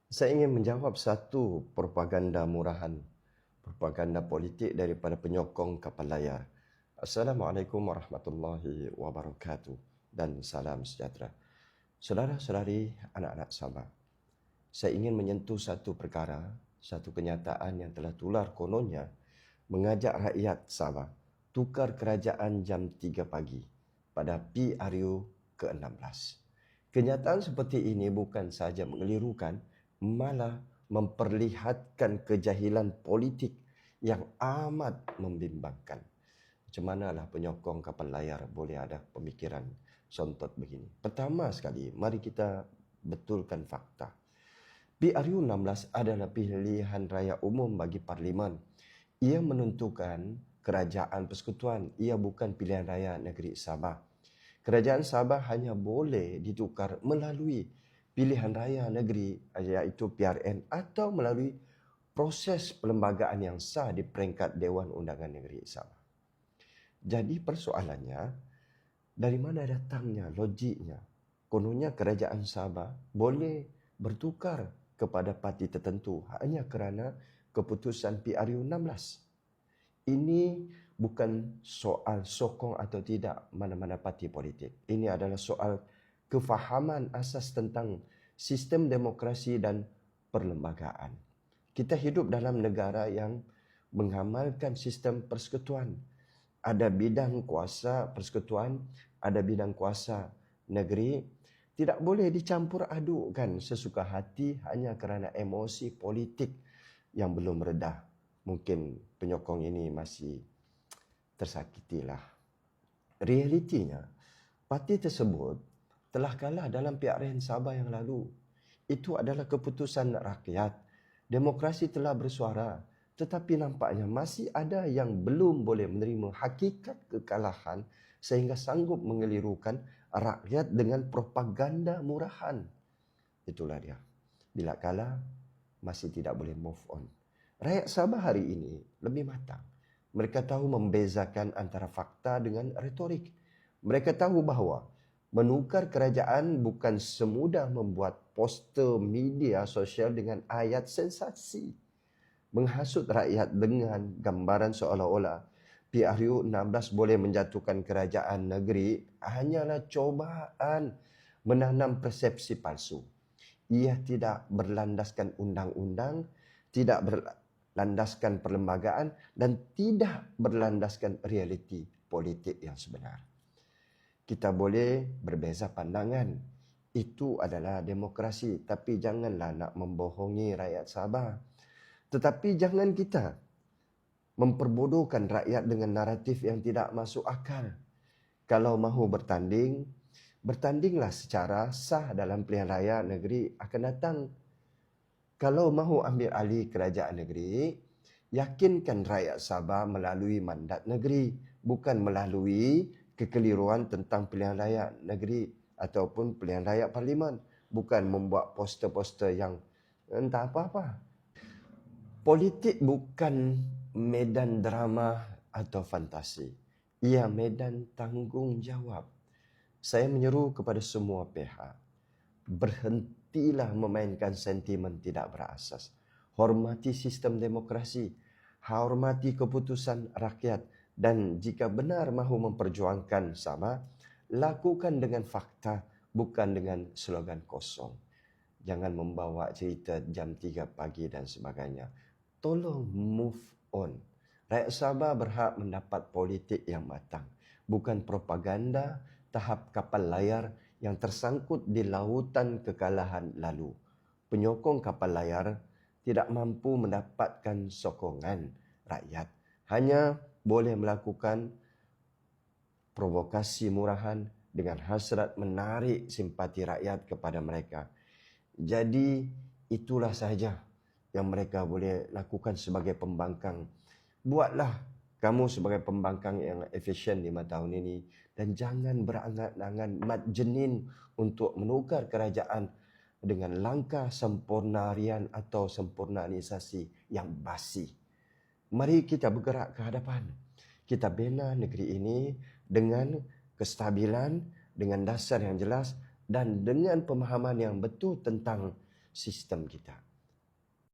Saya ingin menjawab satu propaganda murahan, propaganda politik daripada penyokong kapal layar. Assalamualaikum warahmatullahi wabarakatuh dan salam sejahtera. Saudara-saudari, anak-anak Sabah, saya ingin menyentuh satu perkara, satu kenyataan yang telah tular kononnya mengajak rakyat Sabah tukar kerajaan jam 3 pagi pada PRU ke-16. Kenyataan seperti ini bukan sahaja mengelirukan, malah memperlihatkan kejahilan politik yang amat membimbangkan. Macam manalah penyokong kapal layar boleh ada pemikiran sontot begini? Pertama sekali, mari kita betulkan fakta. PRU 16 adalah pilihan raya umum bagi Parlimen. Ia menentukan kerajaan persekutuan. Ia bukan pilihan raya negeri Sabah. Kerajaan Sabah hanya boleh ditukar melalui pilihan raya negeri iaitu PRN atau melalui proses perlembagaan yang sah di peringkat Dewan Undangan Negeri Sabah. Jadi persoalannya, dari mana datangnya logiknya? Kononnya kerajaan Sabah boleh bertukar kepada parti tertentu hanya kerana keputusan PRU 16. Ini bukan soal sokong atau tidak mana-mana parti politik. Ini adalah soal kefahaman asas tentang sistem demokrasi dan perlembagaan. Kita hidup dalam negara yang mengamalkan sistem persekutuan. Ada bidang kuasa persekutuan, ada bidang kuasa negeri. Tidak boleh dicampur adukkan sesuka hati hanya kerana emosi politik yang belum redah. Mungkin penyokong ini masih tersakitilah. Realitinya, parti tersebut telah kalah dalam PRN Sabah yang lalu. Itu adalah keputusan rakyat. Demokrasi telah bersuara, tetapi nampaknya masih ada yang belum boleh menerima hakikat kekalahan sehingga sanggup mengelirukan rakyat dengan propaganda murahan. Itulah dia. Bila kalah, masih tidak boleh move on. Rakyat Sabah hari ini lebih matang. Mereka tahu membezakan antara fakta dengan retorik. Mereka tahu bahawa menukar kerajaan bukan semudah membuat poster media sosial dengan ayat sensasi. Menghasut rakyat dengan gambaran seolah-olah PRU 16 boleh menjatuhkan kerajaan negeri hanyalah cobaan menanam persepsi palsu. Ia tidak berlandaskan undang-undang, tidak berlandaskan perlembagaan dan tidak berlandaskan realiti politik yang sebenar. Kita boleh berbeza pandangan. Itu adalah demokrasi, tapi janganlah nak membohongi rakyat Sabah. Tetapi jangan kita memperbodohkan rakyat dengan naratif yang tidak masuk akal. Kalau mahu bertanding, bertandinglah secara sah dalam pilihan raya negeri akan datang. Kalau mahu ambil alih kerajaan negeri, yakinkan rakyat Sabah melalui mandat negeri, bukan melalui kekeliruan tentang pilihan raya negeri ataupun pilihan raya parlimen. Bukan membuat poster-poster yang entah apa-apa. Politik bukan medan drama atau fantasi. Ia medan tanggungjawab. Saya menyeru kepada semua pihak, berhentilah memainkan sentimen tidak berasas. Hormati sistem demokrasi, hormati keputusan rakyat dan jika benar mahu memperjuangkan sama, lakukan dengan fakta, bukan dengan slogan kosong. Jangan membawa cerita jam 3 pagi dan sebagainya. Tolong move on. Rakyat Sabah berhak mendapat politik yang matang, bukan propaganda tahap kapal layar yang tersangkut di lautan kekalahan lalu. Penyokong kapal layar tidak mampu mendapatkan sokongan rakyat. Hanya boleh melakukan provokasi murahan dengan hasrat menarik simpati rakyat kepada mereka. Jadi itulah sahaja yang mereka boleh lakukan sebagai pembangkang. Buatlah kamu sebagai pembangkang yang efisien 5 tahun ini dan jangan berangan-angan mat jenin untuk menukar kerajaan dengan langkah sempurnarian atau sempurnalisasi yang basi. Mari kita bergerak ke hadapan. Kita bina negeri ini dengan kestabilan, dengan dasar yang jelas dan dengan pemahaman yang betul tentang sistem kita.